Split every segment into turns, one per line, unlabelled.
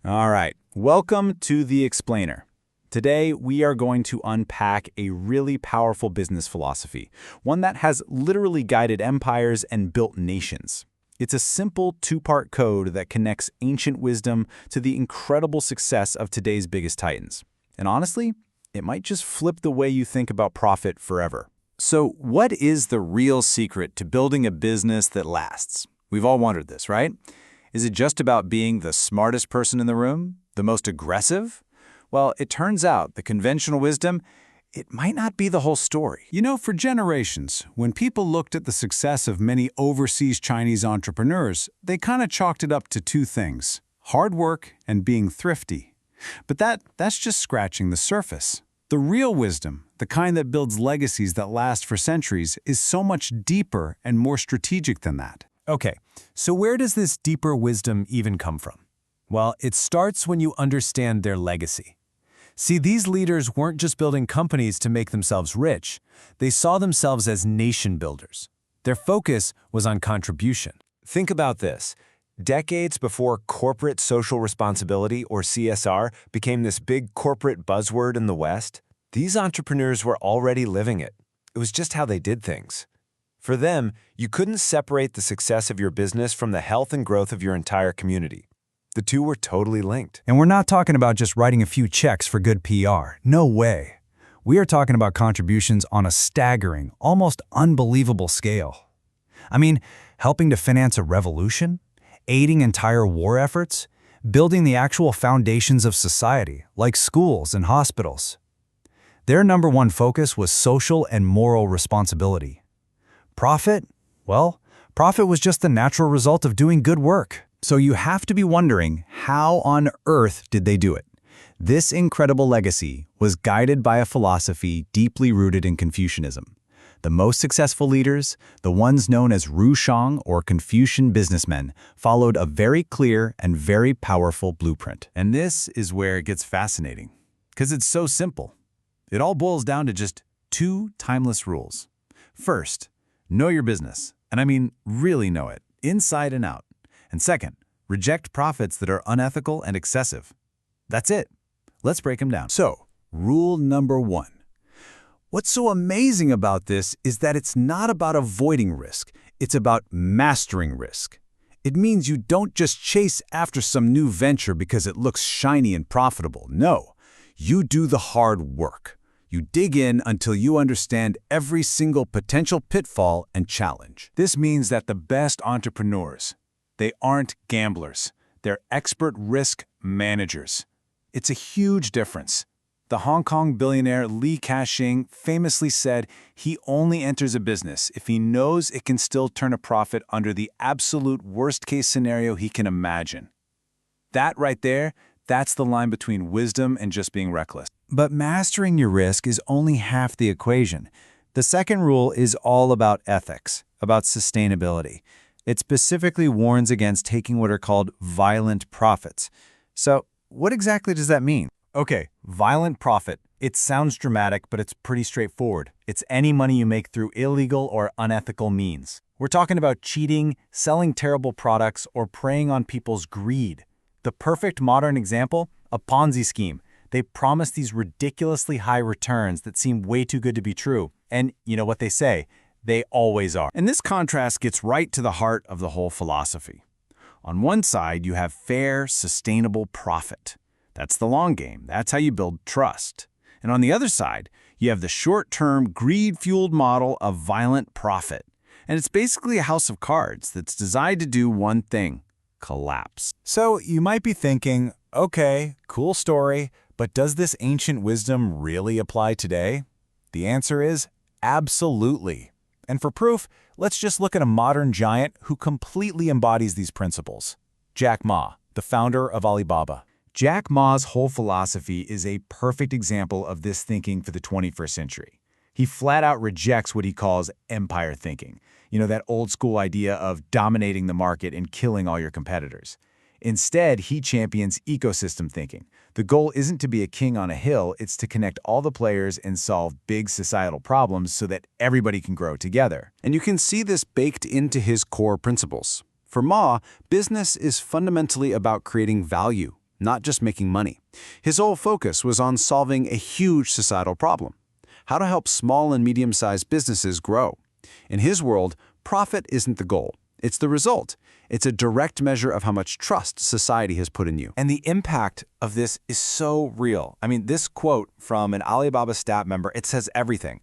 All right, welcome to The Explainer. Today, we are going to unpack a really powerful business philosophy, one that has literally guided empires and built nations. It's a simple two-part code that connects ancient wisdom to the incredible success of today's biggest titans. And honestly, it might just flip the way you think about profit forever. So, what is the real secret to building a business that lasts? We've all wondered this, right? Is it just about being the smartest person in the room? The most aggressive? Well, it turns out the conventional wisdom, it might not be the whole story.
You know, for generations, when people looked at the success of many overseas Chinese entrepreneurs, they kind of chalked it up to two things: hard work and being thrifty. But that's just scratching the surface. The real wisdom, the kind that builds legacies that last for centuries, is so much deeper and more strategic than that.
Okay, so where does this deeper wisdom even come from? Well, it starts when you understand their legacy. See, these leaders weren't just building companies to make themselves rich. They saw themselves as nation builders. Their focus was on contribution.
Think about this. Decades before corporate social responsibility, or CSR, became this big corporate buzzword in the West, these entrepreneurs were already living it. It was just how they did things. For them, you couldn't separate the success of your business from the health and growth of your entire community. The two were totally linked.
And we're not talking about just writing a few checks for good PR. No way. We are talking about contributions on a staggering, almost unbelievable scale. I mean, helping to finance a revolution, aiding entire war efforts, building the actual foundations of society, like schools and hospitals. Their number one focus was social and moral responsibility. Profit? Well, profit was just the natural result of doing good work.
So you have to be wondering, how on earth did they do it? This incredible legacy was guided by a philosophy deeply rooted in Confucianism. The most successful leaders, the ones known as Rushang or Confucian businessmen, followed a very clear and very powerful blueprint. And this is where it gets fascinating, because it's so simple. It all boils down to just two timeless rules. First, know your business, and I mean really know it, inside and out. And second, reject profits that are unethical and excessive. That's it. Let's break them down. So, rule number one. What's so amazing about this is that it's not about avoiding risk. It's about mastering risk. It means you don't just chase after some new venture because it looks shiny and profitable. No, you do the hard work. You dig in until you understand every single potential pitfall and challenge. This means that the best entrepreneurs, they aren't gamblers. They're expert risk managers. It's a huge difference. The Hong Kong billionaire Li Ka-shing famously said he only enters a business if he knows it can still turn a profit under the absolute worst-case scenario he can imagine. That right there, that's the line between wisdom and just being reckless. But mastering your risk is only half the equation. The second rule is all about ethics, about sustainability. It specifically warns against taking what are called violent profits. So, what exactly does that mean? Okay, violent profit. It sounds dramatic, but it's pretty straightforward. It's any money you make through illegal or unethical means. We're talking about cheating, selling terrible products, or preying on people's greed. The perfect modern example? A Ponzi scheme. They promise these ridiculously high returns that seem way too good to be true. And you know what they say? They always are. And this contrast gets right to the heart of the whole philosophy. On one side, you have fair, sustainable profit. That's the long game. That's how you build trust. And on the other side, you have the short-term, greed-fueled model of violent profit. And it's basically a house of cards that's designed to do one thing: collapse.
So you might be thinking, okay, cool story, but does this ancient wisdom really apply today? The answer is absolutely. And for proof, let's just look at a modern giant who completely embodies these principles. Jack Ma, the founder of Alibaba.
Jack Ma's whole philosophy is a perfect example of this thinking for the 21st century. He flat out rejects what he calls empire thinking. You know, that old school idea of dominating the market and killing all your competitors. Instead, he champions ecosystem thinking. The goal isn't to be a king on a hill, it's to connect all the players and solve big societal problems so that everybody can grow together. And you can see this baked into his core principles. For Ma, business is fundamentally about creating value,
not just making money. His whole focus was on solving a huge societal problem: how to help small and medium-sized businesses grow. In his world, profit isn't the goal. It's the result. It's a direct measure of how much trust society has put in you.
And the impact of this is so real. I mean, this quote from an Alibaba staff member, it says everything.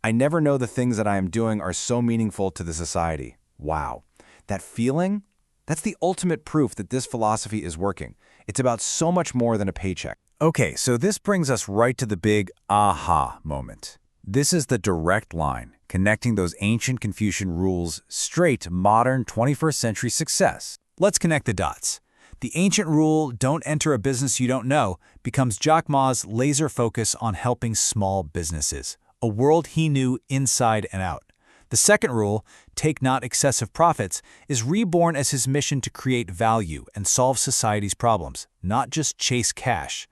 I never know the things that I am doing are so meaningful to the society. Wow. That feeling, that's the ultimate proof that this philosophy is working. It's about so much more than a paycheck.
Okay, so this brings us right to the big aha moment. This is the direct line, connecting those ancient Confucian rules straight to modern 21st century success. Let's connect the dots. The ancient rule, don't enter a business you don't know, becomes Jack Ma's laser focus on helping small businesses, a world he knew inside and out. The second rule, take not excessive profits, is reborn as his mission to create value and solve society's problems, not just chase cash.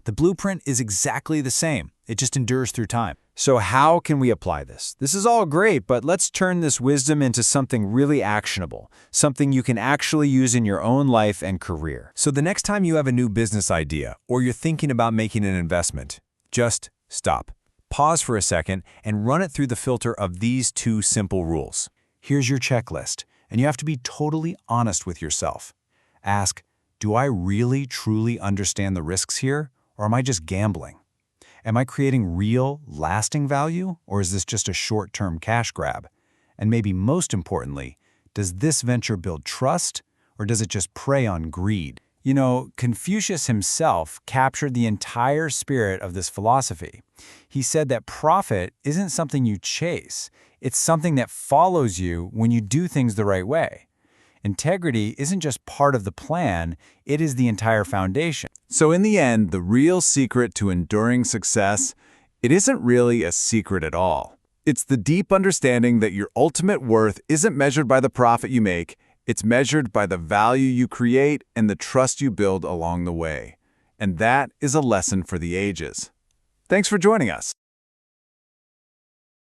The blueprint is exactly the same. It just endures through time.
So how can we apply this? This is all great, but let's turn this wisdom into something really actionable, something you can actually use in your own life and career.
So the next time you have a new business idea or you're thinking about making an investment, just stop. Pause for a second and run it through the filter of these two simple rules. Here's your checklist, and you have to be totally honest with yourself. Ask, do I really, truly understand the risks here, or am I just gambling? Am I creating real, lasting value, or is this just a short-term cash grab? And maybe most importantly, does this venture build trust, or does it just prey on greed? You know, Confucius himself captured the entire spirit of this philosophy. He said that profit isn't something you chase, it's something that follows you when you do things the right way. Integrity isn't just part of the plan, it is the entire foundation.
So in the end, the real secret to enduring success, it isn't really a secret at all. It's the deep understanding that your ultimate worth isn't measured by the profit you make, it's measured by the value you create and the trust you build along the way. And that is a lesson for the ages. Thanks for joining us.